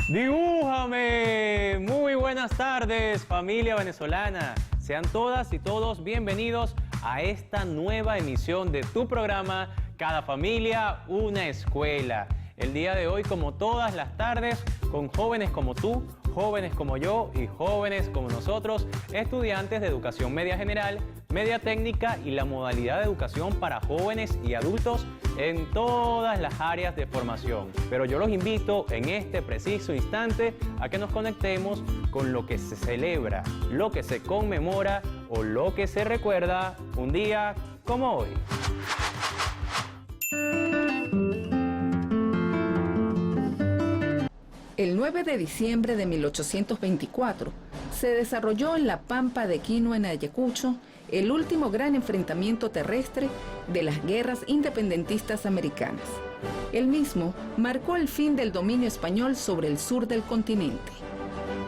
¡Dibújame! Muy buenas tardes, familia venezolana. Sean todas y todos bienvenidos a esta nueva emisión de tu programa Cada familia, una escuela. El día de hoy, como todas las tardes, con jóvenes como tú, jóvenes como yo y jóvenes como nosotros, estudiantes de educación media general, media técnica y la modalidad de educación para jóvenes y adultos en todas las áreas de formación. Pero yo los invito en este preciso instante a que nos conectemos con lo que se celebra, lo que se conmemora o lo que se recuerda un día como hoy. El 9 de diciembre de 1824 se desarrolló en la Pampa de Quino, en Ayacucho, el último gran enfrentamiento terrestre de las guerras independentistas americanas. El mismo marcó el fin del dominio español sobre el sur del continente.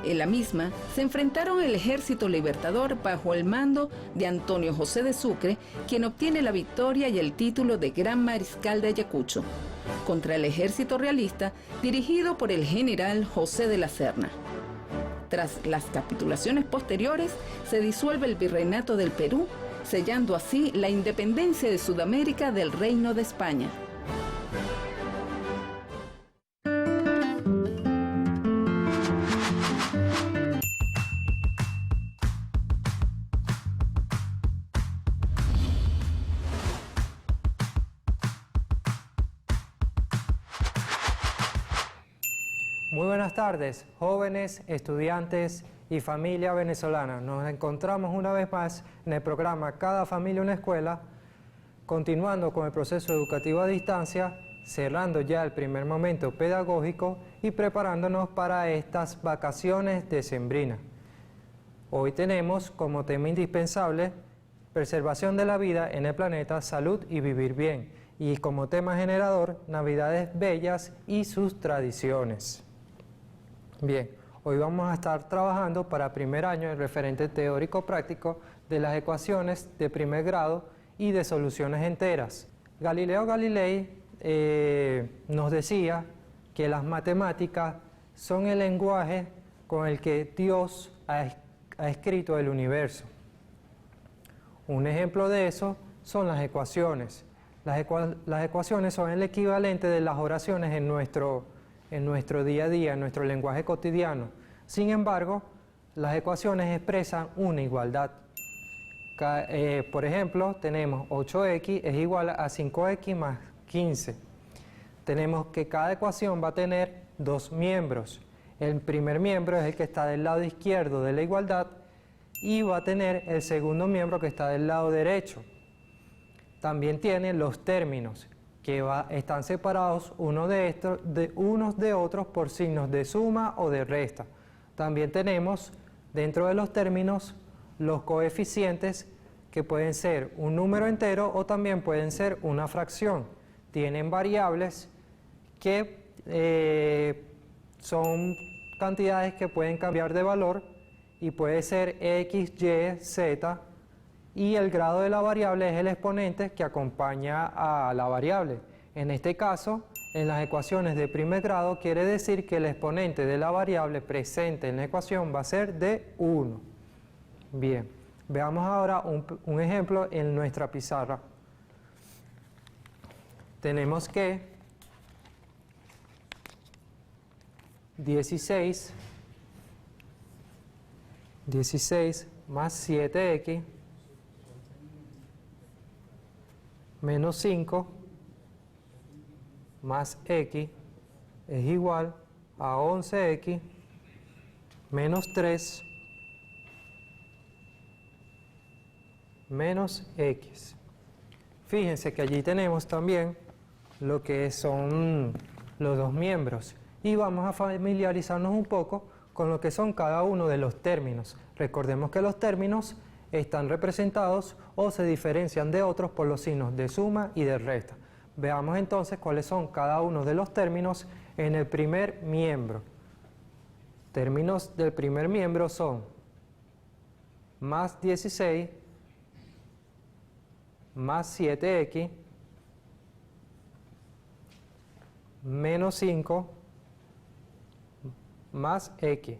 En la misma se enfrentaron el Ejército Libertador bajo el mando de Antonio José de Sucre, quien obtiene la victoria y el título de Gran Mariscal de Ayacucho, contra el ejército realista dirigido por el general José de la Serna. Tras las capitulaciones posteriores, se disuelve el Virreinato del Perú, sellando así la independencia de Sudamérica del Reino de España. Muy buenas tardes, jóvenes, estudiantes y familia venezolana. Nos encontramos una vez más en el programa Cada familia una escuela, continuando con el proceso educativo a distancia, cerrando ya el primer momento pedagógico y preparándonos para estas vacaciones decembrinas. Hoy tenemos como tema indispensable preservación de la vida en el planeta, salud y vivir bien, y como tema generador, Navidades bellas y sus tradiciones. Bien, hoy vamos a estar trabajando para primer año el referente teórico-práctico de las ecuaciones de primer grado y de soluciones enteras. Galileo Galilei nos decía que las matemáticas son el lenguaje con el que Dios ha escrito el universo. Un ejemplo de eso son las ecuaciones. Las ecuaciones son el equivalente de las oraciones en nuestro día a día, en nuestro lenguaje cotidiano. Sin embargo, las ecuaciones expresan una igualdad. Por ejemplo, tenemos 8x es igual a 5x más 15. Tenemos que cada ecuación va a tener dos miembros. El primer miembro es el que está del lado izquierdo de la igualdad y va a tener el segundo miembro que está del lado derecho. También tiene los términos, que están separados unos de otros por signos de suma o de resta. También tenemos dentro de los términos los coeficientes, que pueden ser un número entero o también pueden ser una fracción. Tienen variables que son cantidades que pueden cambiar de valor y puede ser x, y, z, y el grado de la variable es el exponente que acompaña a la variable. En este caso, en las ecuaciones de primer grado quiere decir que el exponente de la variable presente en la ecuación va a ser de 1. Bien, veamos ahora un ejemplo en nuestra pizarra. Tenemos que 16 más 7x menos 5 más x es igual a 11x menos 3 menos x. Fíjense que allí tenemos también lo que son los dos miembros y vamos a familiarizarnos un poco con lo que son cada uno de los términos. Recordemos que los términos están representados o se diferencian de otros por los signos de suma y de resta. Veamos entonces cuáles son cada uno de los términos en el primer miembro. Términos del primer miembro son más 16 más 7x menos 5 más X.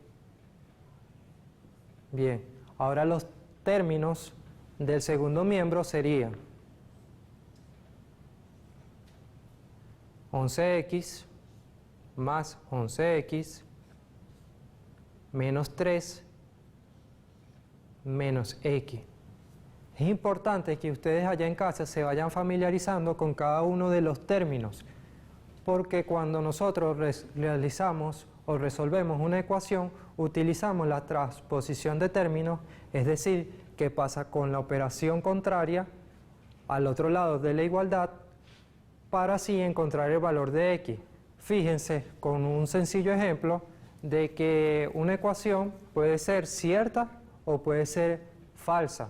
Bien, ahora los términos del segundo miembro serían 11X más 11X menos 3 menos X. Es importante que ustedes allá en casa se vayan familiarizando con cada uno de los términos, porque cuando nosotros realizamos o resolvemos una ecuación, utilizamos la transposición de términos, es decir, que pasa con la operación contraria al otro lado de la igualdad, para así encontrar el valor de X. Fíjense con un sencillo ejemplo de que una ecuación puede ser cierta o puede ser falsa.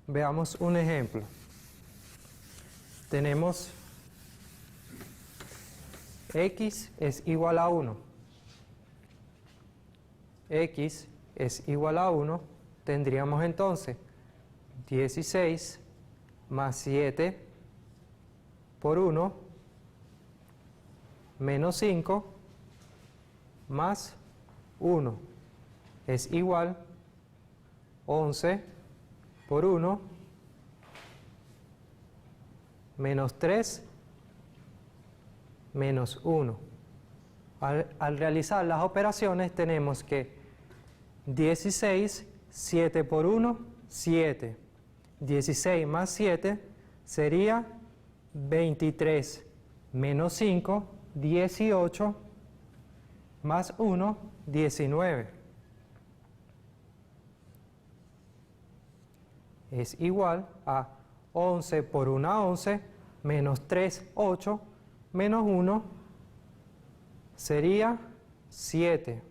Veamos un ejemplo. Tenemos X es igual a 1. X es igual a 1. Tendríamos entonces 16 más 7 por 1 menos 5 más 1 es igual a 11 por 1 menos 3 menos 1. Al realizar las operaciones tenemos que 16, 7 por 1, 7. 16 más 7 sería 23 menos 5, 18 más 1, 19. Es igual a 11 por 1, 11, menos 3, 8, menos 1, sería 7.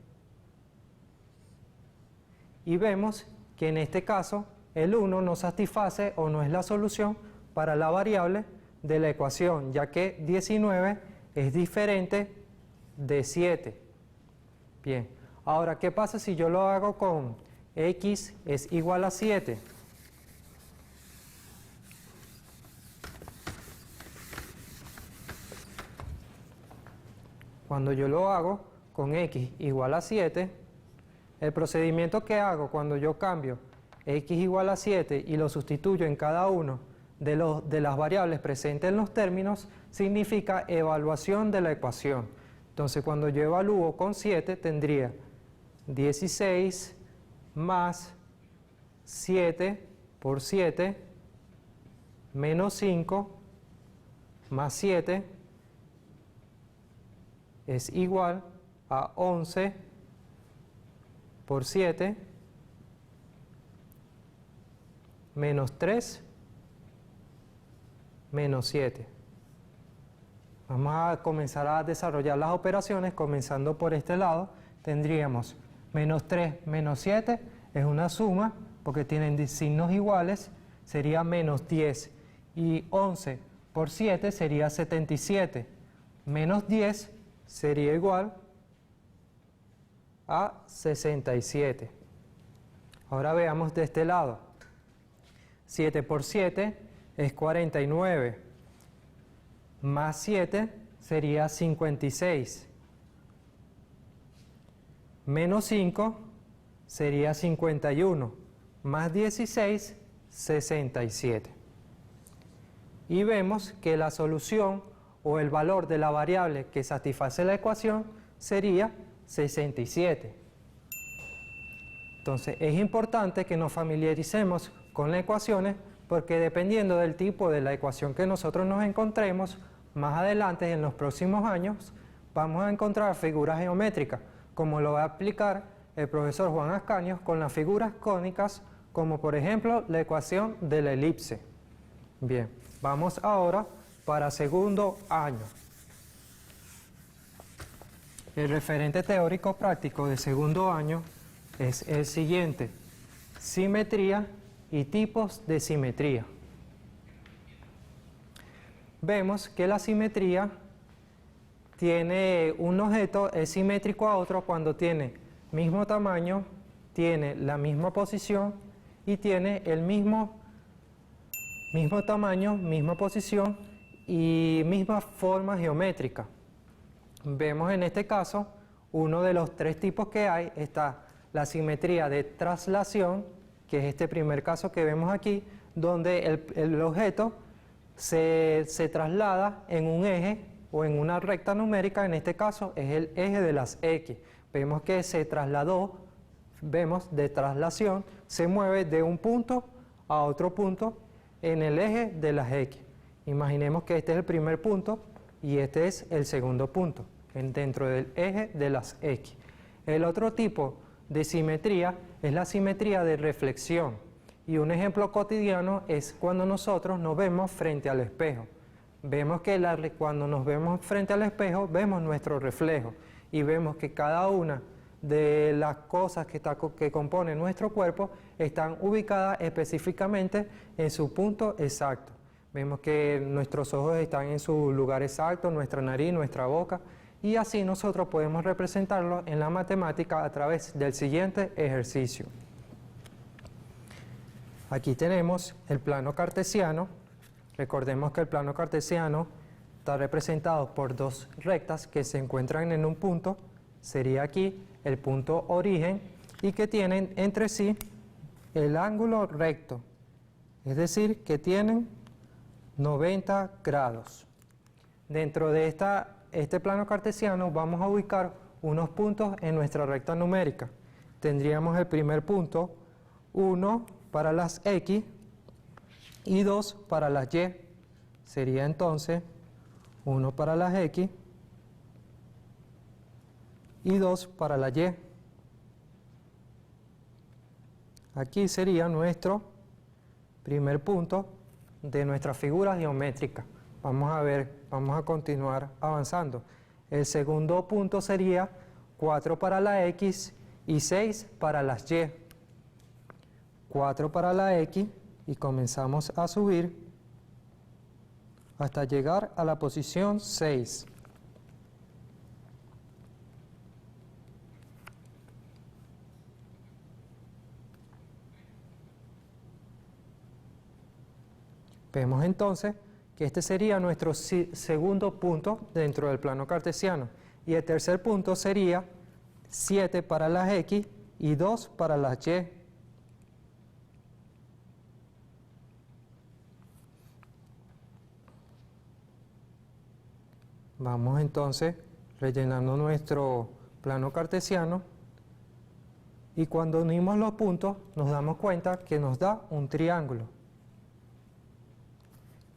Y vemos que en este caso el 1 no satisface o no es la solución para la variable de la ecuación, ya que 19 es diferente de 7. Bien, ahora, ¿qué pasa si yo lo hago con X es igual a 7? Cuando yo lo hago con X igual a 7, el procedimiento que hago cuando yo cambio X igual a 7 y lo sustituyo en cada uno de las variables presentes en los términos, significa evaluación de la ecuación. Entonces, cuando yo evalúo con 7, tendría 16 más 7 por 7 menos 5 más 7 es igual a 11 por 7 menos 3 menos 7. Vamos a comenzar a desarrollar las operaciones comenzando por este lado. Tendríamos menos 3 menos 7 es una suma porque tienen signos iguales, sería menos 10, y 11 por 7 sería 77, menos 10 sería igual a 67. Ahora veamos de este lado. 7 por 7 es 49, más 7 sería 56, menos 5 sería 51, más 16, 67. Y vemos que la solución o el valor de la variable que satisface la ecuación sería 67. Entonces es importante que nos familiaricemos con las ecuaciones, porque dependiendo del tipo de la ecuación que nosotros nos encontremos, más adelante en los próximos años vamos a encontrar figuras geométricas, como lo va a explicar el profesor Juan Ascaños con las figuras cónicas, como por ejemplo la ecuación de la elipse. Bien, vamos ahora para segundo año. El referente teórico práctico de segundo año es el siguiente: simetría y tipos de simetría. Vemos que la simetría tiene un objeto, es simétrico a otro cuando tiene mismo tamaño, tiene la misma posición y tiene el mismo tamaño, misma posición y misma forma geométrica. Vemos en este caso Uno de los tres tipos que hay está la simetría de traslación, que es este primer caso que vemos aquí, donde el objeto se traslada en un eje o en una recta numérica. En este caso es el eje de las X. Vemos que se trasladó, vemos de traslación, se mueve de un punto a otro punto en el eje de las X. Imaginemos que este es el primer punto y este es el segundo punto dentro del eje de las X. El otro tipo de simetría es la simetría de reflexión, y un ejemplo cotidiano es cuando nosotros nos vemos frente al espejo. Vemos que cuando nos vemos frente al espejo vemos nuestro reflejo y vemos que cada una de las cosas que componen nuestro cuerpo están ubicadas específicamente en su punto exacto. Vemos que nuestros ojos están en su lugar exacto, nuestra nariz, nuestra boca, y así nosotros podemos representarlo en la matemática a través del siguiente ejercicio. Aquí tenemos el plano cartesiano. Recordemos que el plano cartesiano está representado por dos rectas que se encuentran en un punto. Sería aquí el punto origen, y que tienen entre sí el ángulo recto, es decir, que tienen 90 grados. Dentro de este plano cartesiano vamos a ubicar unos puntos en nuestra recta numérica. Tendríamos el primer punto, 1 para las X y 2 para las Y. Sería entonces 1 para las X y 2 para la Y. Aquí sería nuestro primer punto de nuestra figura geométrica. Vamos a continuar avanzando. El segundo punto sería 4 para la X y 6 para las Y. 4 para la X, y comenzamos a subir hasta llegar a la posición 6. Vemos entonces que este sería nuestro segundo punto dentro del plano cartesiano, y el tercer punto sería 7 para las X y 2 para las Y. Vamos entonces rellenando nuestro plano cartesiano, y cuando unimos los puntos nos damos cuenta que nos da un triángulo.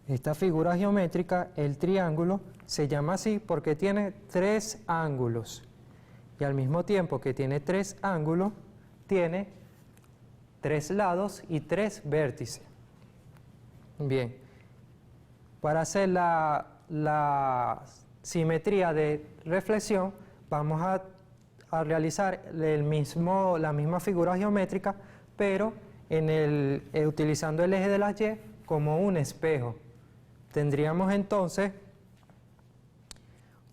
Esta figura geométrica, el triángulo, se llama así porque tiene 3 ángulos, y al mismo tiempo que tiene 3 ángulos, tiene 3 lados y 3 vértices. Bien, para hacer la simetría de reflexión vamos a realizar la misma figura geométrica, pero utilizando el eje de las Y como un espejo. Tendríamos entonces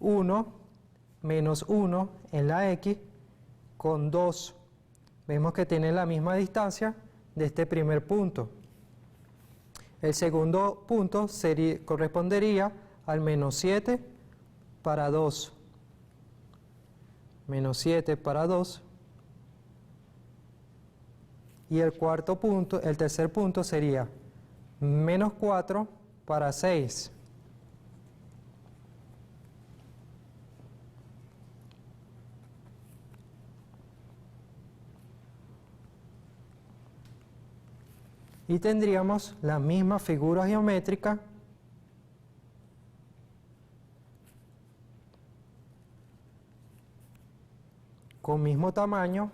1 menos 1 en la X con 2. Vemos que tiene la misma distancia de este primer punto. El segundo punto correspondería al menos 7 para 2. Menos 7 para 2. Y el tercer punto sería menos 4 para 6. Y tendríamos la misma figura geométrica con mismo tamaño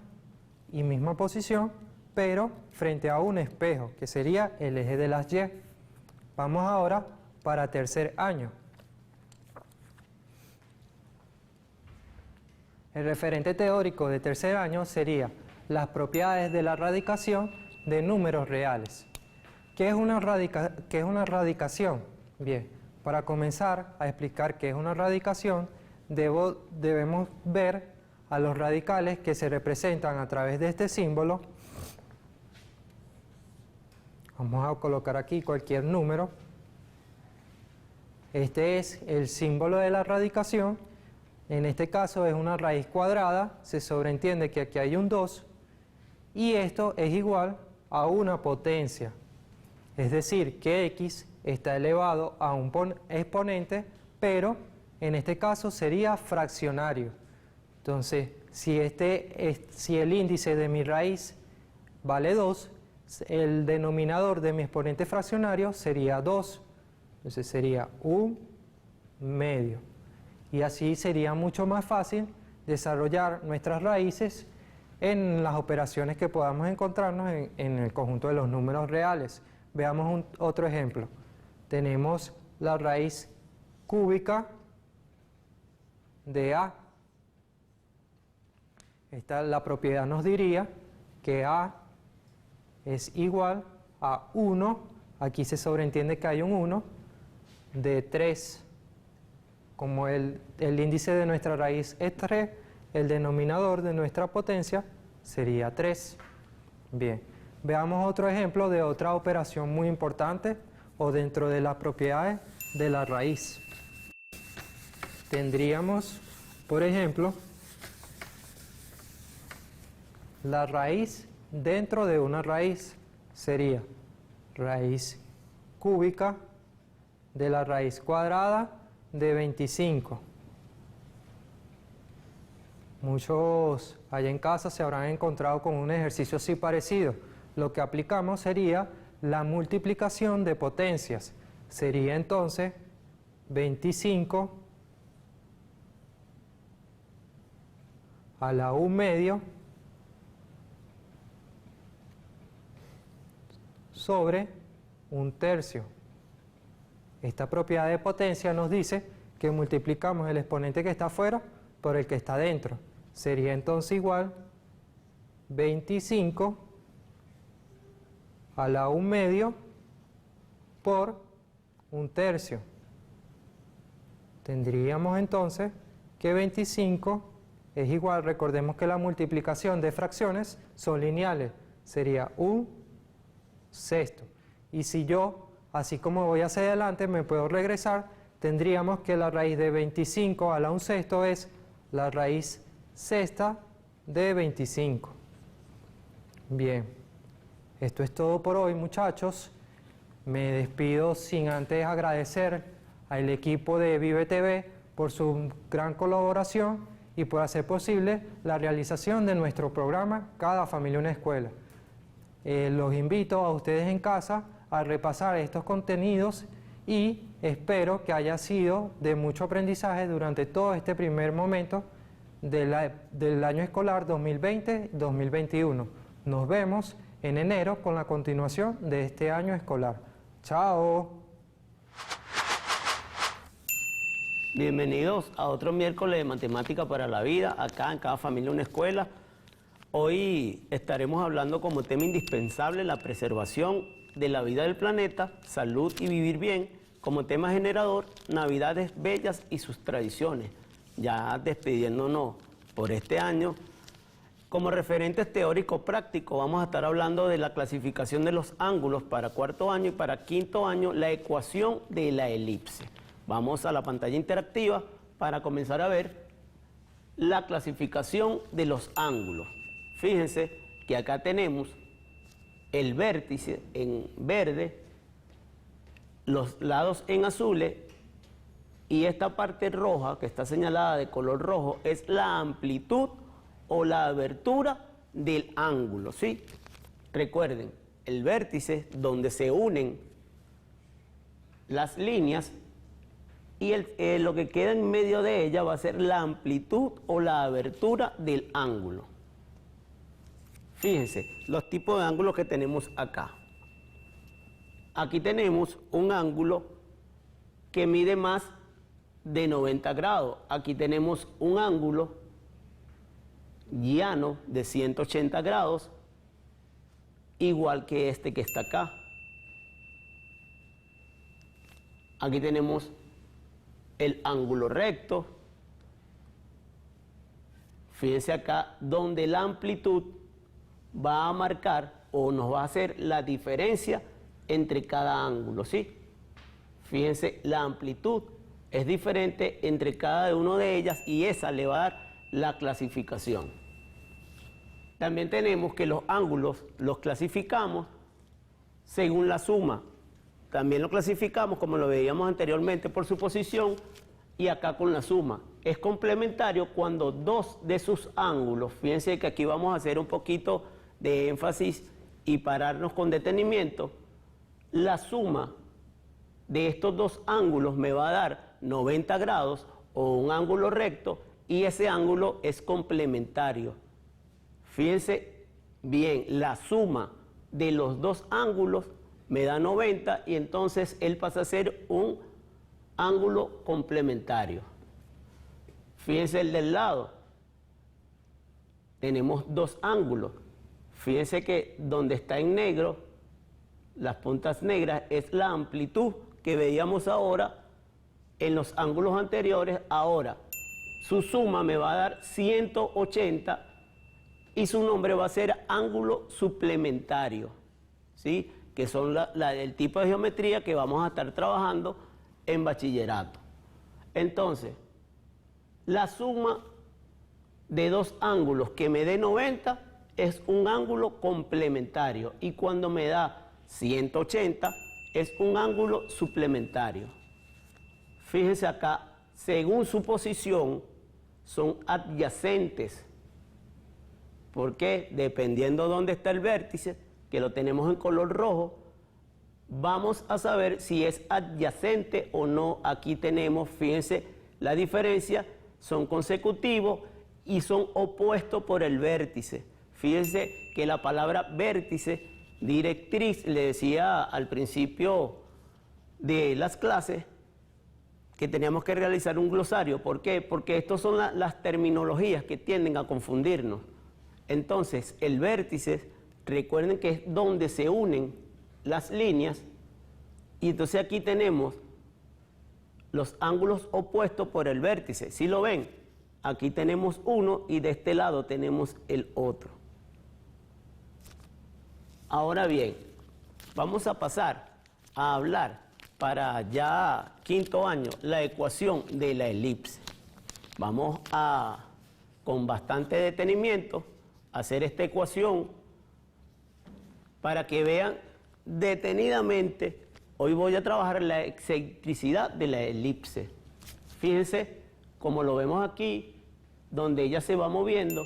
y misma posición, pero frente a un espejo, que sería el eje de las Y. Vamos ahora para tercer año. El referente teórico de tercer año sería las propiedades de la radicación de números reales. ¿Qué es una radicación? Bien, para comenzar a explicar qué es una radicación, debemos ver a los radicales que se representan a través de este símbolo. Vamos a colocar aquí cualquier número. Este es el símbolo de la radicación, En este caso es una raíz cuadrada, se sobreentiende que aquí hay un 2 y esto es igual a una potencia. Es decir, que x está elevado a un exponente, pero en este caso sería fraccionario. Entonces, si el índice de mi raíz vale 2, el denominador de mi exponente fraccionario sería 2. Entonces sería 1/2. Y así sería mucho más fácil desarrollar nuestras raíces en las operaciones que podamos encontrarnos en el conjunto de los números reales. Veamos otro ejemplo. Tenemos la raíz cúbica de A. La propiedad nos diría que A es igual a 1, aquí se sobreentiende que hay un 1, de 3. Como el índice de nuestra raíz es 3, el denominador de nuestra potencia sería 3. Bien, veamos otro ejemplo de otra operación muy importante o dentro de las propiedades de la raíz. Tendríamos, por ejemplo, la raíz dentro de una raíz sería raíz cúbica de la raíz cuadrada de 25. Muchos allá en casa se habrán encontrado con un ejercicio así parecido. Lo que aplicamos sería la multiplicación de potencias. Sería entonces 25 a la 1/2 sobre 1/3. Esta propiedad de potencia nos dice que multiplicamos el exponente que está afuera por el que está dentro. Sería entonces igual 25 a la 1/2 por 1/3. Tendríamos entonces que 25 es igual, recordemos que la multiplicación de fracciones son lineales, sería 1/6. Y si yo, así como voy hacia adelante, me puedo regresar, tendríamos que la raíz de 25 a la 1/6 es la raíz sexta de 25. Bien, esto es todo por hoy, muchachos. Me despido sin antes agradecer al equipo de Vive TV por su gran colaboración y por hacer posible la realización de nuestro programa Cada Familia Una Escuela. Los invito a ustedes en casa a repasar estos contenidos y espero que haya sido de mucho aprendizaje durante todo este primer momento del año escolar 2020-2021. Nos vemos en enero con la continuación de este año escolar. ¡Chao! Bienvenidos a otro miércoles de Matemática para la Vida, acá en Cada Familia Una Escuela. Hoy estaremos hablando como tema indispensable la preservación de la vida del planeta, salud y vivir bien, como tema generador, Navidades bellas y sus tradiciones. Ya despidiéndonos por este año, como referentes teóricos prácticos vamos a estar hablando de la clasificación de los ángulos para cuarto año y para quinto año, la ecuación de la elipse. Vamos a la pantalla interactiva para comenzar a ver la clasificación de los ángulos. Fíjense que acá tenemos el vértice en verde, los lados en azules y esta parte roja que está señalada de color rojo es la amplitud o la abertura del ángulo, ¿sí? Recuerden, el vértice donde se unen las líneas y lo que queda en medio de ella va a ser la amplitud o la abertura del ángulo. Fíjense los tipos de ángulos que tenemos acá. Aquí tenemos un ángulo que mide más de 90 grados. Aquí tenemos un ángulo llano de 180 grados, igual que este que está acá. Aquí tenemos el ángulo recto. Fíjense acá donde la amplitud va a marcar o nos va a hacer la diferencia entre cada ángulo, ¿sí? Fíjense la amplitud es diferente entre cada una de ellas y esa le va a dar la clasificación. También tenemos que los ángulos los clasificamos según la suma. También lo clasificamos, como lo veíamos anteriormente, por su posición y acá con la suma. Es complementario cuando dos de sus ángulos, fíjense que aquí vamos a hacer un poquito de énfasis y pararnos con detenimiento, la suma de estos dos ángulos me va a dar 90 grados o un ángulo recto y ese ángulo es complementario. Fíjense bien, la suma de los dos ángulos me da 90 y entonces él pasa a ser un ángulo complementario. Fíjense el del lado, tenemos dos ángulos. Fíjense que donde está en negro, las puntas negras, es la amplitud que veíamos ahora en los ángulos anteriores. Ahora, su suma me va a dar 180 y su nombre va a ser ángulo suplementario, ¿sí? Que son el tipo de geometría que vamos a estar trabajando en bachillerato. Entonces, la suma de dos ángulos que me dé 90 es un ángulo complementario y cuando me da 180 es un ángulo suplementario. Fíjense acá, según su posición, son adyacentes. ¿Por qué? Dependiendo de dónde está el vértice, que lo tenemos en color rojo, vamos a saber si es adyacente o no. Aquí tenemos, fíjense, la diferencia, son consecutivos y son opuestos por el vértice. Fíjense que la palabra vértice, directriz, le decía al principio de las clases que teníamos que realizar un glosario. ¿Por qué? Porque estas son las terminologías que tienden a confundirnos. Entonces, el vértice, recuerden que es donde se unen las líneas, y entonces aquí tenemos los ángulos opuestos por el vértice. ¿Sí lo ven? Aquí tenemos uno y de este lado tenemos el otro. Ahora bien, vamos a pasar a hablar para ya quinto año la ecuación de la elipse. Vamos a, con bastante detenimiento, hacer esta ecuación para que vean detenidamente. Hoy voy a trabajar la excentricidad de la elipse. Fíjense como lo vemos aquí, donde ella se va moviendo.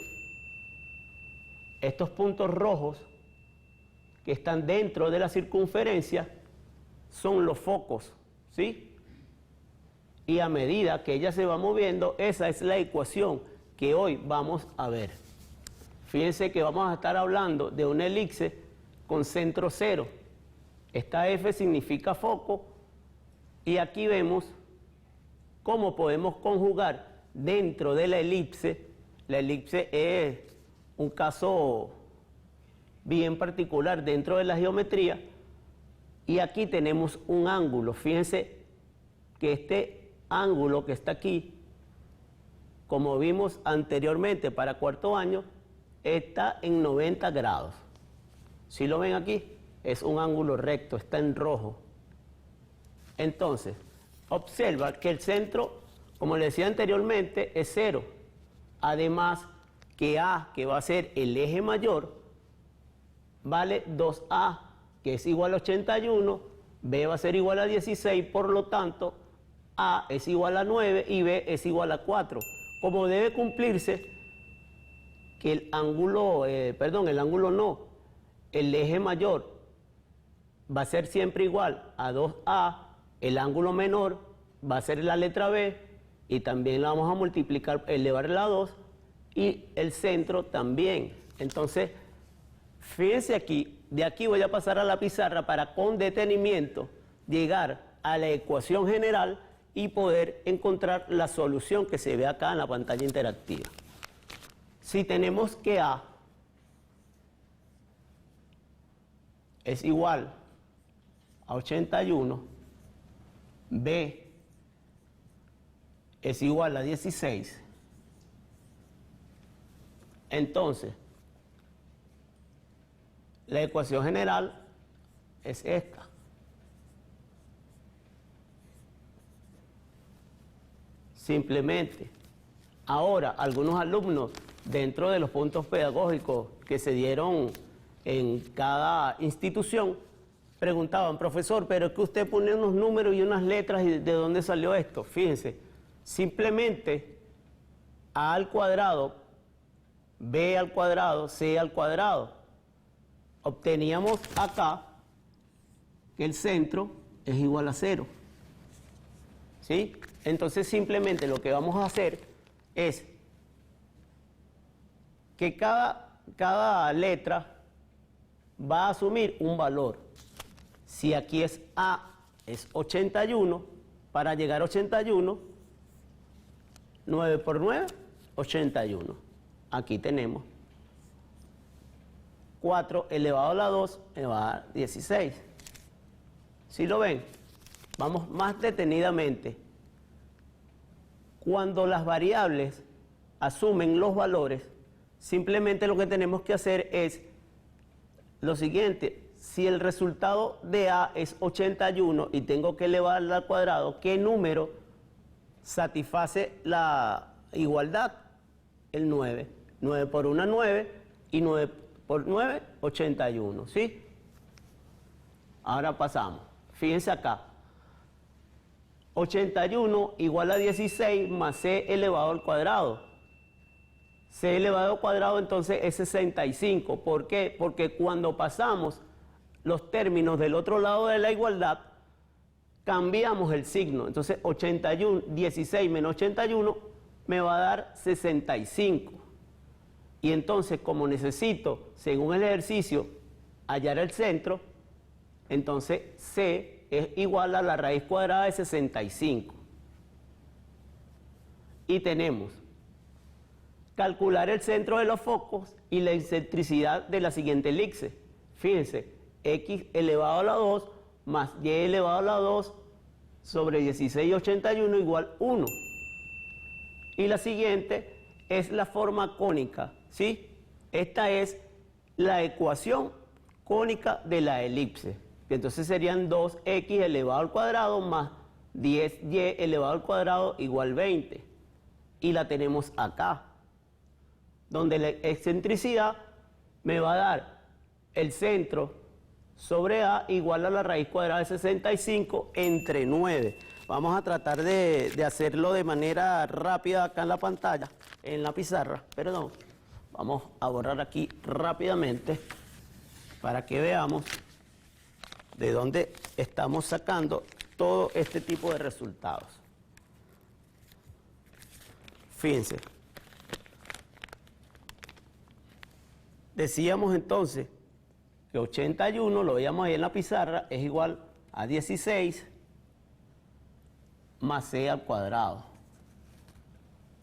Estos puntos rojos que están dentro de la circunferencia son los focos, ¿sí? Y a medida que ella se va moviendo, esa es la ecuación que hoy vamos a ver. Fíjense que vamos a estar hablando de una elipse con centro cero. Esta F significa foco y aquí vemos cómo podemos conjugar dentro de la elipse. La elipse es un caso bien particular dentro de la geometría y aquí tenemos un ángulo. Fíjense que este ángulo que está aquí, como vimos anteriormente para cuarto año, está en 90 grados. ¿Sí lo ven aquí? Es un ángulo recto, está en rojo. Entonces, observa que el centro, como le decía anteriormente, es 0. Además, que A, que va a ser el eje mayor, vale 2A, que es igual a 81, B va a ser igual a 16, por lo tanto, A es igual a 9 y B es igual a 4. Como debe cumplirse que el ángulo el eje mayor va a ser siempre igual a 2A, el ángulo menor va a ser la letra B y también la vamos a multiplicar, elevarla a 2 y el centro también. Entonces, fíjense aquí, de aquí voy a pasar a la pizarra para con detenimiento llegar a la ecuación general y poder encontrar la solución que se ve acá en la pantalla interactiva. Si tenemos que A es igual a 81, B es igual a 16, entonces la ecuación general es esta. simplemente. Ahora, algunos alumnos, dentro de los puntos pedagógicos que se dieron en cada institución, preguntaban, profesor, pero es que usted pone unos números y unas letras, ¿y de dónde salió esto? Fíjense, simplemente A al cuadrado, B al cuadrado, C al cuadrado. Obteníamos acá que el centro es igual a 0. ¿Sí? Entonces simplemente lo que vamos a hacer es que cada letra va a asumir un valor. Si aquí es A, es 81, para llegar a 81, 9 por 9, 81. Aquí tenemos 4 elevado a la 2 me va a dar 16. ¿Sí lo ven? Vamos más detenidamente. Cuando las variables asumen los valores, simplemente lo que tenemos que hacer es lo siguiente. Si el resultado de A es 81 y tengo que elevarla al cuadrado, ¿qué número satisface la igualdad? El 9. 9 por 1, 9, y 9 por 9, 81, ¿sí? Ahora pasamos. Fíjense acá. 81 igual a 16 más C elevado al cuadrado. C elevado al cuadrado entonces es 65. ¿Por qué? Porque cuando pasamos los términos del otro lado de la igualdad, cambiamos el signo. Entonces 81, 16 menos 81 me va a dar 65. Y entonces, como necesito, según el ejercicio, hallar el centro, entonces C es igual a la raíz cuadrada de 65. Y tenemos calcular el centro de los focos y la excentricidad de la siguiente elipse. Fíjense, x elevado a la 2 más y elevado a la 2 sobre 16,81 igual 1. Y la siguiente es la forma cónica, ¿sí? Esta es la ecuación cónica de la elipse. Entonces serían 2x elevado al cuadrado más 10y elevado al cuadrado igual 20. Y la tenemos acá, donde la excentricidad me va a dar el centro sobre A igual a la raíz cuadrada de 65 entre 9. Vamos a tratar de hacerlo de manera rápida acá en la pantalla, en la pizarra, perdón. Vamos a borrar aquí rápidamente para que veamos de dónde estamos sacando todo este tipo de resultados. Fíjense. Decíamos entonces que 81, lo veíamos ahí en la pizarra, es igual a 16 más C al cuadrado.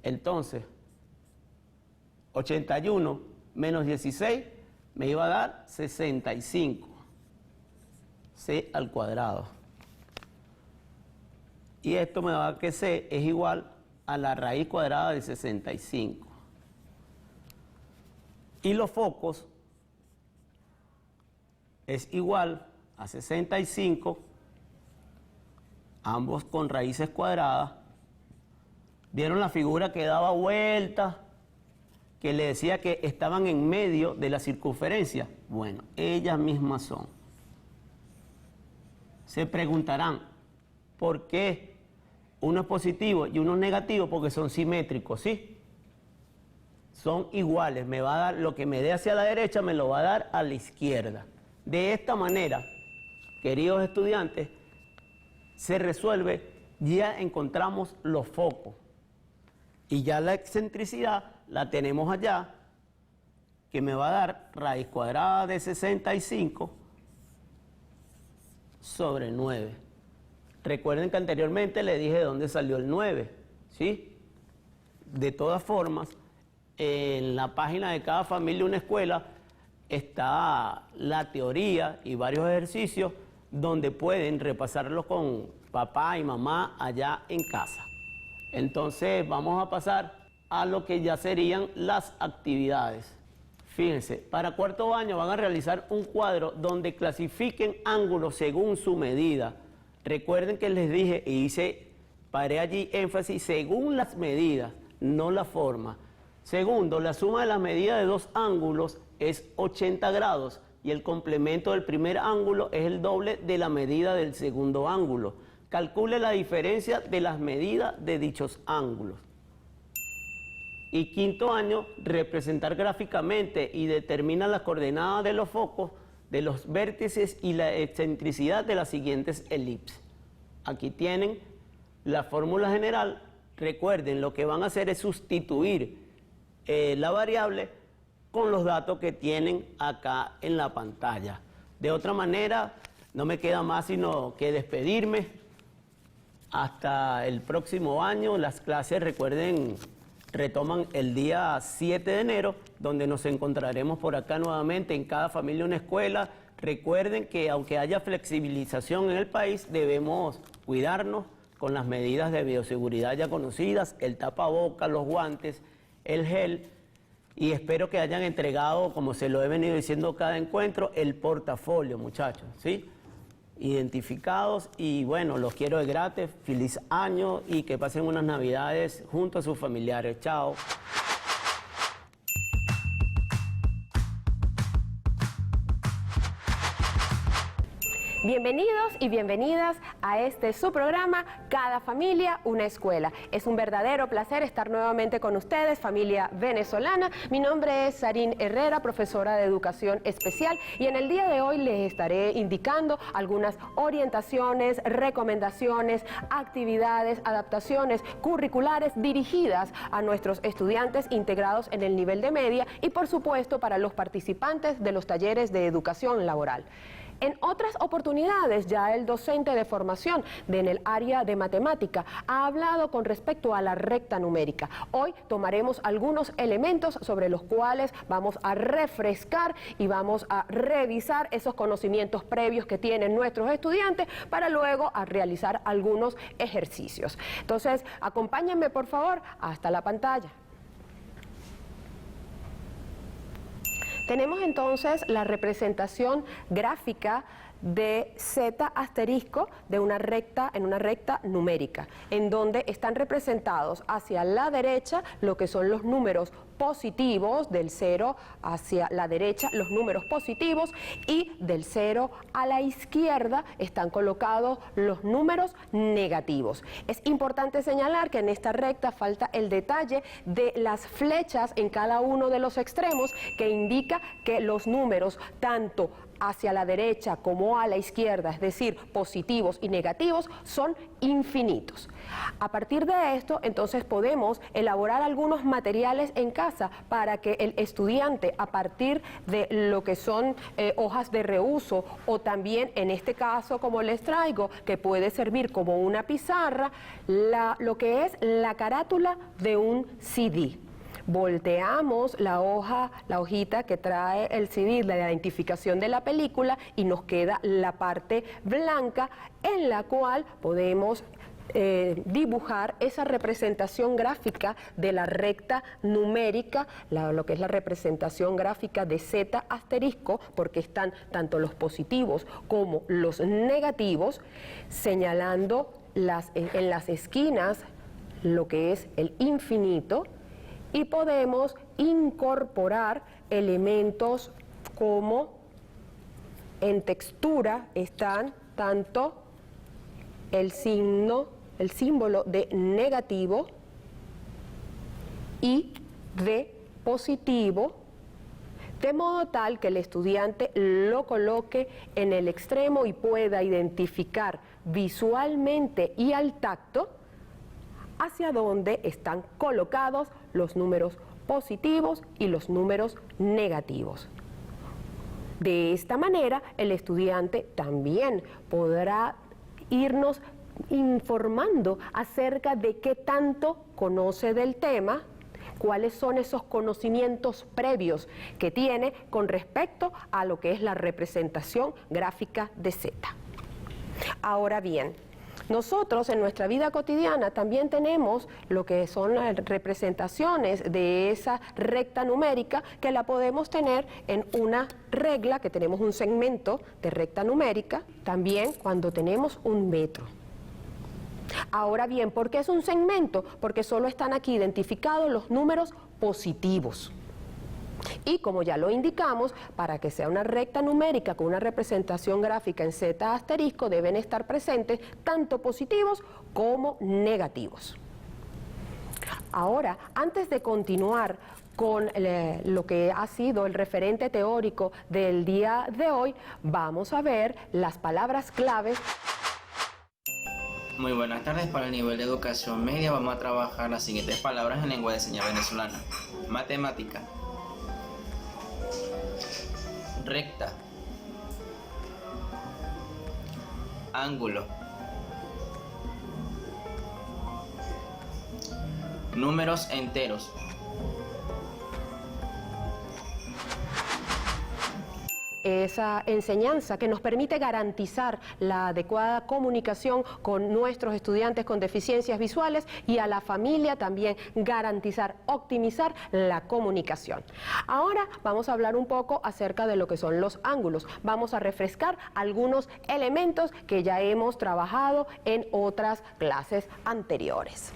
Entonces, 81 menos 16 me iba a dar 65. C al cuadrado. Y esto me va a dar que C es igual a la raíz cuadrada de 65. Y los focos es igual a 65, ambos con raíces cuadradas. ¿Vieron la figura que daba vuelta? Que le decía que estaban en medio de la circunferencia. Bueno, ellas mismas son. Se preguntarán, ¿por qué uno es positivo y uno es negativo? Porque son simétricos, ¿sí? Son iguales, me va a dar lo que me dé hacia la derecha, me lo va a dar a la izquierda. De esta manera, queridos estudiantes, se resuelve, ya encontramos los focos. Y ya la excentricidad la tenemos allá, que me va a dar raíz cuadrada de 65 sobre 9. Recuerden que anteriormente le dije de dónde salió el 9, ¿sí? De todas formas, en la página de Cada Familia Una Escuela está la teoría y varios ejercicios donde pueden repasarlos con papá y mamá allá en casa. Entonces vamos a pasar a lo que ya serían las actividades. Fíjense, para cuarto año van a realizar un cuadro donde clasifiquen ángulos según su medida. Recuerden que les dije e hice paré allí énfasis según las medidas, no la forma. Segundo, la suma de las medidas de dos ángulos es 80 grados y el complemento del primer ángulo es el doble de la medida del segundo ángulo. Calcule la diferencia de las medidas de dichos ángulos. Y quinto año, representar gráficamente y determina las coordenadas de los focos, de los vértices y la excentricidad de las siguientes elipses. Aquí tienen la fórmula general. Recuerden, lo que van a hacer es sustituir la variable con los datos que tienen acá en la pantalla. De otra manera, no me queda más sino que despedirme. Hasta el próximo año. Las clases, recuerden, retoman el día 7 de enero, donde nos encontraremos por acá nuevamente en Cada Familia Una Escuela. Recuerden que aunque haya flexibilización en el país, debemos cuidarnos con las medidas de bioseguridad ya conocidas, el tapabocas, los guantes, el gel, y espero que hayan entregado, como se lo he venido diciendo cada encuentro, el portafolio, muchachos, ¿sí? Identificados, y bueno, los quiero de gratis, feliz año y que pasen unas navidades junto a sus familiares. Chao. Bienvenidos y bienvenidas a su programa Cada Familia Una Escuela. Es un verdadero placer estar nuevamente con ustedes, familia venezolana. Mi nombre es Sarín Herrera, profesora de Educación Especial, y en el día de hoy les estaré indicando algunas orientaciones, recomendaciones, actividades, adaptaciones curriculares dirigidas a nuestros estudiantes integrados en el nivel de media y, por supuesto, para los participantes de los talleres de educación laboral. En otras oportunidades, ya el docente de formación en el área de matemática ha hablado con respecto a la recta numérica. Hoy tomaremos algunos elementos sobre los cuales vamos a refrescar y vamos a revisar esos conocimientos previos que tienen nuestros estudiantes para luego a realizar algunos ejercicios. Entonces, acompáñenme por favor hasta la pantalla. Tenemos entonces la representación gráfica de Z asterisco de una recta en una recta numérica, en donde están representados hacia la derecha lo que son los números positivos, del 0 hacia la derecha los números positivos, y del 0 a la izquierda están colocados los números negativos. Es importante señalar que en esta recta falta el detalle de las flechas en cada uno de los extremos, que indica que los números tanto hacia la derecha como a la izquierda, es decir, positivos y negativos, son infinitos. A partir de esto, entonces podemos elaborar algunos materiales en casa para que el estudiante, a partir de lo que son hojas de reuso, o también en este caso, como les traigo, que puede servir como una pizarra, lo que es la carátula de un CD. Volteamos la hojita que trae el CD, la identificación de la película, y nos queda la parte blanca en la cual podemos dibujar esa representación gráfica de la recta numérica, lo que es la representación gráfica de Z asterisco, porque están tanto los positivos como los negativos, señalando en las esquinas lo que es el infinito, y podemos incorporar elementos como en textura están tanto el símbolo de negativo y de positivo, de modo tal que el estudiante lo coloque en el extremo y pueda identificar visualmente y al tacto hacia dónde están colocados los números positivos y los números negativos. De esta manera, el estudiante también podrá irnos informando acerca de qué tanto conoce del tema, cuáles son esos conocimientos previos que tiene con respecto a lo que es la representación gráfica de Z. Ahora bien, nosotros en nuestra vida cotidiana también tenemos lo que son las representaciones de esa recta numérica, que la podemos tener en una regla, que tenemos un segmento de recta numérica, también cuando tenemos un metro. Ahora bien, ¿por qué es un segmento? Porque solo están aquí identificados los números positivos. Y como ya lo indicamos, para que sea una recta numérica con una representación gráfica en Z asterisco deben estar presentes tanto positivos como negativos. Ahora, antes de continuar con lo que ha sido el referente teórico del día de hoy, vamos a ver las palabras claves. Muy buenas tardes. Para el nivel de educación media vamos a trabajar las siguientes palabras en lengua de señas venezolana. Matemática. Recta. Ángulo. Números enteros. Esa enseñanza que nos permite garantizar la adecuada comunicación con nuestros estudiantes con deficiencias visuales y a la familia también garantizar, optimizar la comunicación. Ahora vamos a hablar un poco acerca de lo que son los ángulos. Vamos a refrescar algunos elementos que ya hemos trabajado en otras clases anteriores.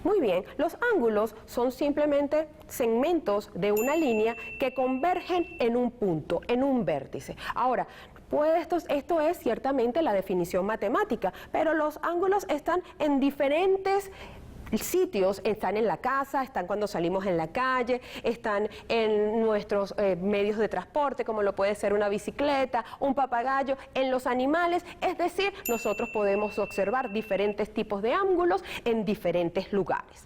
Muy bien, los ángulos son simplemente segmentos de una línea que convergen en un punto, en un vértice. Ahora, pues esto es ciertamente la definición matemática, pero los ángulos están en diferentes sitios, están en la casa, están cuando salimos en la calle, están en nuestros medios de transporte, como lo puede ser una bicicleta, un papagayo, en los animales, es decir, nosotros podemos observar diferentes tipos de ángulos en diferentes lugares.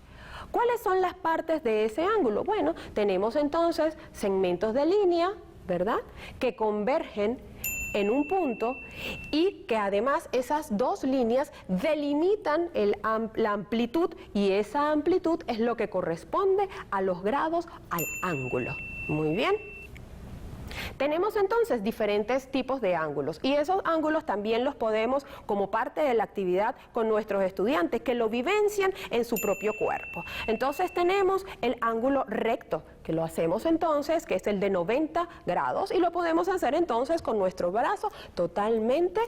¿Cuáles son las partes de ese ángulo? Bueno, tenemos entonces segmentos de línea, ¿verdad?, que convergen en un punto y que además esas dos líneas delimitan la amplitud y esa amplitud es lo que corresponde a los grados al ángulo. Muy bien. Tenemos entonces diferentes tipos de ángulos y esos ángulos también los podemos como parte de la actividad con nuestros estudiantes que lo vivencian en su propio cuerpo. Entonces tenemos el ángulo recto, que lo hacemos entonces, que es el de 90 grados y lo podemos hacer entonces con nuestro brazo totalmente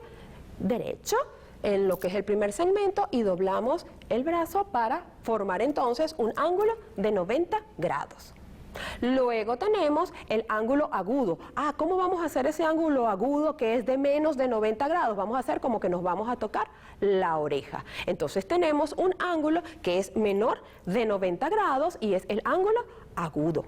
derecho en lo que es el primer segmento y doblamos el brazo para formar entonces un ángulo de 90 grados. Luego tenemos el ángulo agudo. ¿Cómo vamos a hacer ese ángulo agudo que es de menos de 90 grados? Vamos a hacer como que nos vamos a tocar la oreja. Entonces tenemos un ángulo que es menor de 90 grados y es el ángulo agudo.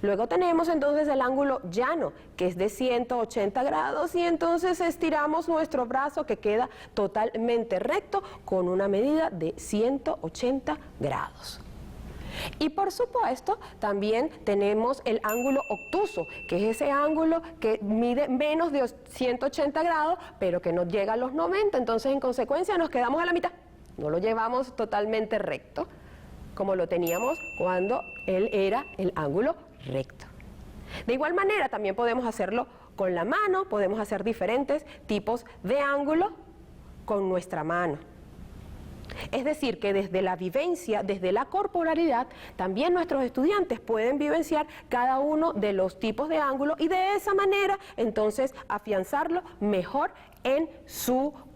Luego tenemos entonces el ángulo llano, que es de 180 grados y entonces estiramos nuestro brazo que queda totalmente recto con una medida de 180 grados. Y por supuesto también tenemos el ángulo obtuso, que es ese ángulo que mide menos de 180 grados, pero que no llega a los 90, entonces en consecuencia nos quedamos a la mitad, no lo llevamos totalmente recto, como lo teníamos cuando él era el ángulo recto. De igual manera también podemos hacerlo con la mano, podemos hacer diferentes tipos de ángulo con nuestra mano. Es decir, que desde la vivencia, desde la corporalidad, también nuestros estudiantes pueden vivenciar cada uno de los tipos de ángulos y de esa manera entonces afianzarlo mejor en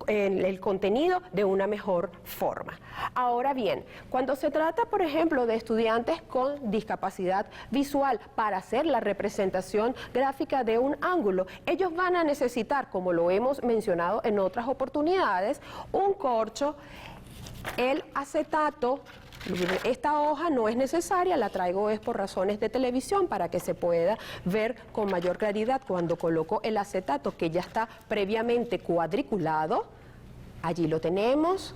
el contenido de una mejor forma. Ahora bien, cuando se trata, por ejemplo, de estudiantes con discapacidad visual para hacer la representación gráfica de un ángulo, ellos van a necesitar, como lo hemos mencionado en otras oportunidades, un corcho, el acetato. Esta hoja no es necesaria, la traigo es por razones de televisión para que se pueda ver con mayor claridad cuando coloco el acetato que ya está previamente cuadriculado. Allí lo tenemos.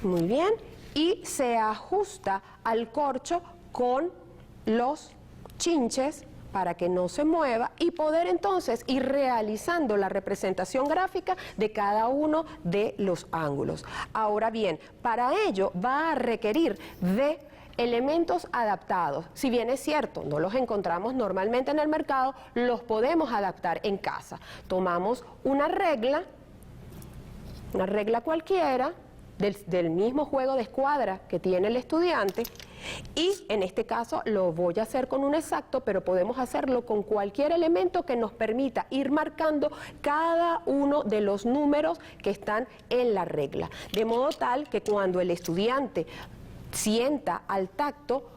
Muy bien. Y se ajusta al corcho con los chinches para que no se mueva y poder entonces ir realizando la representación gráfica de cada uno de los ángulos. Ahora bien, para ello va a requerir de elementos adaptados. Si bien es cierto, no los encontramos normalmente en el mercado, los podemos adaptar en casa. Tomamos una regla cualquiera, del mismo juego de escuadra que tiene el estudiante, Y en este caso lo voy a hacer con un exacto, pero podemos hacerlo con cualquier elemento que nos permita ir marcando cada uno de los números que están en la regla. De modo tal que cuando el estudiante sienta al tacto,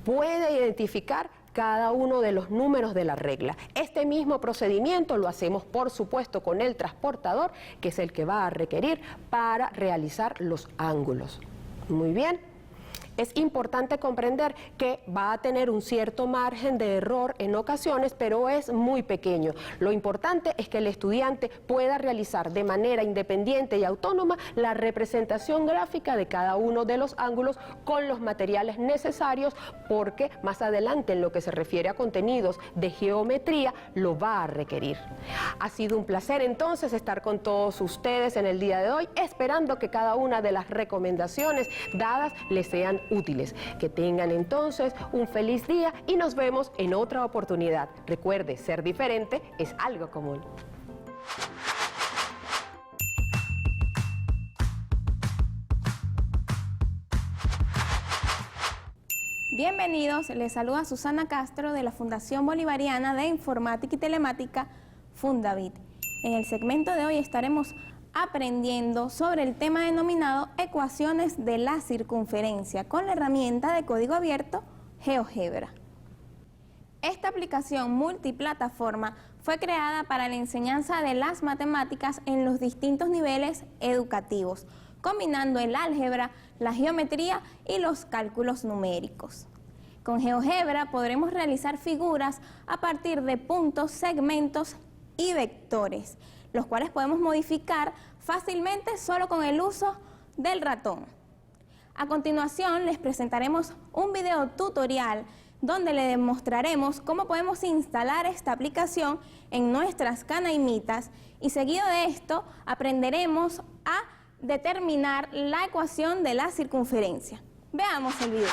puede identificar cada uno de los números de la regla. Este mismo procedimiento lo hacemos, por supuesto, con el transportador, que es el que va a requerir para realizar los ángulos. Muy bien. Es importante comprender que va a tener un cierto margen de error en ocasiones, pero es muy pequeño. Lo importante es que el estudiante pueda realizar de manera independiente y autónoma la representación gráfica de cada uno de los ángulos con los materiales necesarios, porque más adelante en lo que se refiere a contenidos de geometría lo va a requerir. Ha sido un placer entonces estar con todos ustedes en el día de hoy, esperando que cada una de las recomendaciones dadas les sean útiles. Que tengan entonces un feliz día y nos vemos en otra oportunidad. Recuerde, ser diferente es algo común. Bienvenidos, les saluda Susana Castro de la Fundación Bolivariana de Informática y Telemática, Fundavit. En el segmento de hoy estaremos aprendiendo sobre el tema denominado ecuaciones de la circunferencia con la herramienta de código abierto GeoGebra. Esta aplicación multiplataforma fue creada para la enseñanza de las matemáticas en los distintos niveles educativos, combinando el álgebra, la geometría y los cálculos numéricos. Con GeoGebra podremos realizar figuras a partir de puntos, segmentos y vectores, los cuales podemos modificar fácilmente solo con el uso del ratón. A continuación les presentaremos un video tutorial donde le demostraremos cómo podemos instalar esta aplicación en nuestras canaimitas, y seguido de esto aprenderemos a determinar la ecuación de la circunferencia. Veamos el video.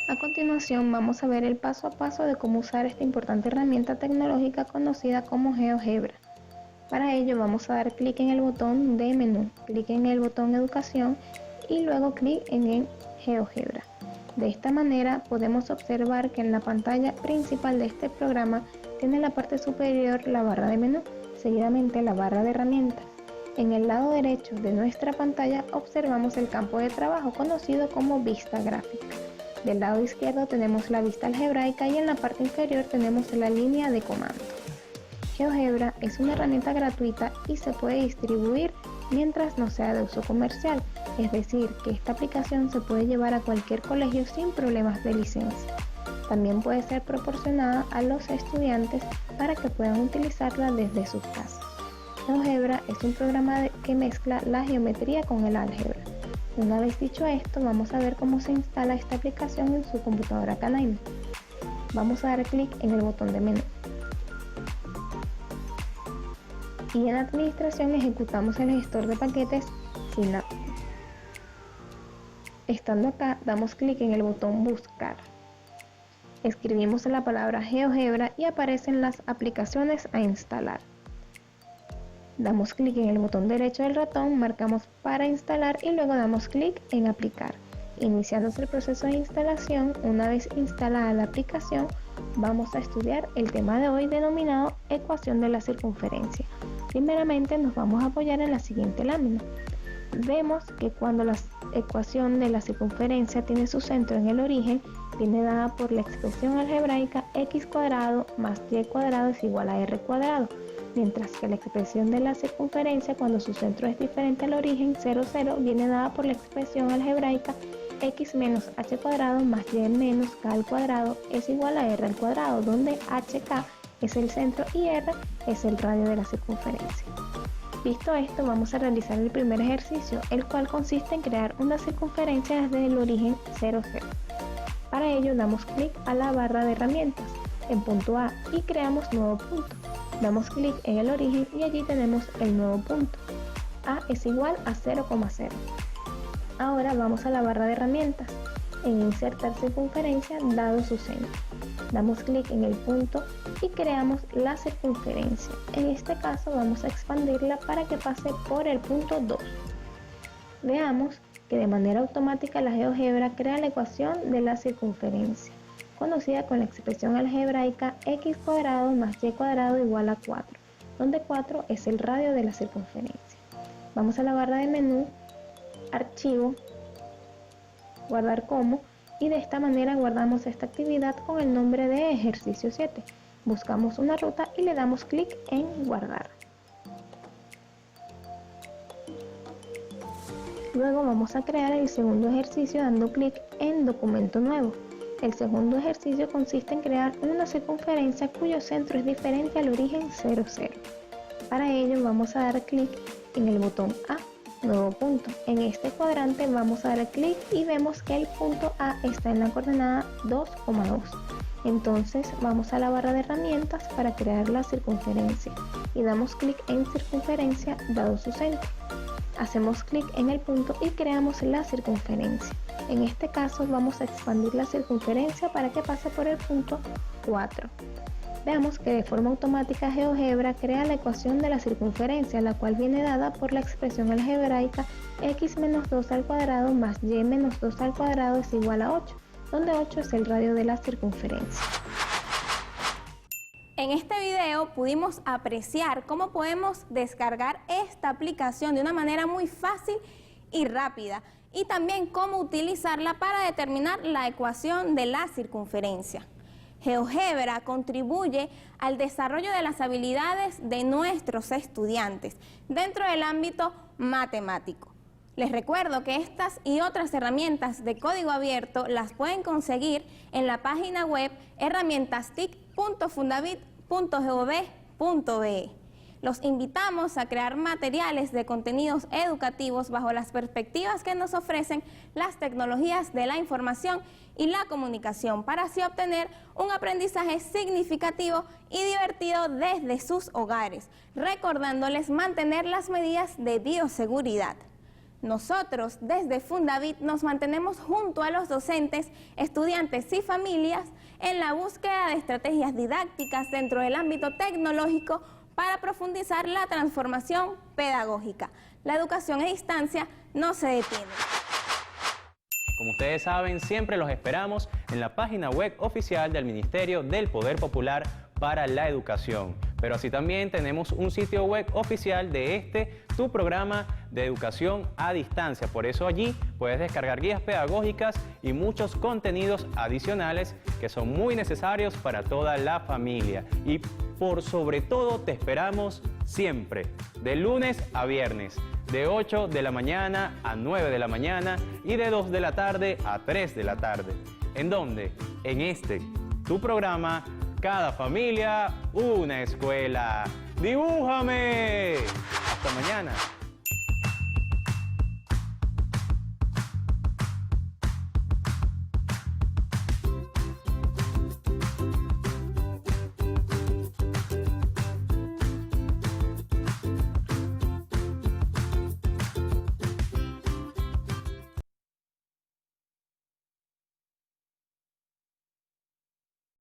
A continuación vamos a ver el paso a paso de cómo usar esta importante herramienta tecnológica conocida como GeoGebra. Para ello vamos a dar clic en el botón de menú, clic en el botón Educación y luego clic en el GeoGebra. De esta manera podemos observar que en la pantalla principal de este programa tiene en la parte superior la barra de menú, seguidamente la barra de herramientas. En el lado derecho de nuestra pantalla observamos el campo de trabajo conocido como vista gráfica. Del lado izquierdo tenemos la vista algebraica y en la parte inferior tenemos la línea de comandos. GeoGebra es una herramienta gratuita y se puede distribuir mientras no sea de uso comercial, es decir, que esta aplicación se puede llevar a cualquier colegio sin problemas de licencia. También puede ser proporcionada a los estudiantes para que puedan utilizarla desde sus casas. GeoGebra es un programa que mezcla la geometría con el álgebra. Una vez dicho esto, vamos a ver cómo se instala esta aplicación en su computadora Canaima. Vamos a dar clic en el botón de menú. Y en administración ejecutamos el gestor de paquetes Synapse. Estando acá, damos clic en el botón buscar. Escribimos la palabra GeoGebra y aparecen las aplicaciones a instalar. Damos clic en el botón derecho del ratón, marcamos para instalar y luego damos clic en aplicar. Iniciándose el proceso de instalación, una vez instalada la aplicación, vamos a estudiar el tema de hoy denominado ecuación de la circunferencia. Primeramente nos vamos a apoyar en la siguiente lámina. Vemos que cuando la ecuación de la circunferencia tiene su centro en el origen, viene dada por la expresión algebraica x cuadrado más y cuadrado es igual a r cuadrado, mientras que la expresión de la circunferencia cuando su centro es diferente al origen, 0, 0, viene dada por la expresión algebraica x menos h cuadrado más y menos k al cuadrado es igual a r al cuadrado, donde hk es el centro y r es el radio de la circunferencia. Visto esto, vamos a realizar el primer ejercicio, el cual consiste en crear una circunferencia desde el origen 0, 0. Para ello damos clic a la barra de herramientas en punto A y creamos nuevo punto. Damos clic en el origen y allí tenemos el nuevo punto. A es igual a 0,0. Ahora vamos a la barra de herramientas en insertar circunferencia dado su centro. Damos clic en el punto y creamos la circunferencia. En este caso vamos a expandirla para que pase por el punto 2. Veamos que de manera automática la GeoGebra crea la ecuación de la circunferencia, conocida con la expresión algebraica x cuadrado más y cuadrado igual a 4, donde 4 es el radio de la circunferencia. Vamos a la barra de menú, archivo, guardar como, y de esta manera guardamos esta actividad con el nombre de ejercicio 7. Buscamos una ruta y le damos clic en guardar. Luego vamos a crear el segundo ejercicio dando clic en documento nuevo. El segundo ejercicio consiste en crear una circunferencia cuyo centro es diferente al origen 0, 0. Para ello vamos a dar clic en el botón A, nuevo punto. En este cuadrante vamos a dar clic y vemos que el punto A está en la coordenada 2,2. Entonces vamos a la barra de herramientas para crear la circunferencia y damos clic en circunferencia dado su centro. Hacemos clic en el punto y creamos la circunferencia. En este caso vamos a expandir la circunferencia para que pase por el punto 4. Veamos que de forma automática GeoGebra crea la ecuación de la circunferencia, la cual viene dada por la expresión algebraica x menos 2 al cuadrado más y menos 2 al cuadrado es igual a 8, donde 8 es el radio de la circunferencia. En este video pudimos apreciar cómo podemos descargar esta aplicación de una manera muy fácil y rápida, y también cómo utilizarla para determinar la ecuación de la circunferencia. GeoGebra contribuye al desarrollo de las habilidades de nuestros estudiantes dentro del ámbito matemático. Les recuerdo que estas y otras herramientas de código abierto las pueden conseguir en la página web herramientastic.fundavit.gov.be. Los invitamos a crear materiales de contenidos educativos bajo las perspectivas que nos ofrecen las tecnologías de la información y la comunicación para así obtener un aprendizaje significativo y divertido desde sus hogares, recordándoles mantener las medidas de bioseguridad. Nosotros, desde Fundavit, nos mantenemos junto a los docentes, estudiantes y familias en la búsqueda de estrategias didácticas dentro del ámbito tecnológico para profundizar la transformación pedagógica. La educación a distancia no se detiene. Como ustedes saben, siempre los esperamos en la página web oficial del Ministerio del Poder Popular para la Educación. Pero así también tenemos un sitio web oficial de tu programa de educación a distancia. Por eso allí puedes descargar guías pedagógicas y muchos contenidos adicionales que son muy necesarios para toda la familia. Y por sobre todo te esperamos siempre, de lunes a viernes, de 8 de la mañana a 9 de la mañana y de 2 de la tarde a 3 de la tarde. ¿En dónde? En tu programa Cada Familia, una Escuela. ¡Dibújame! Hasta mañana.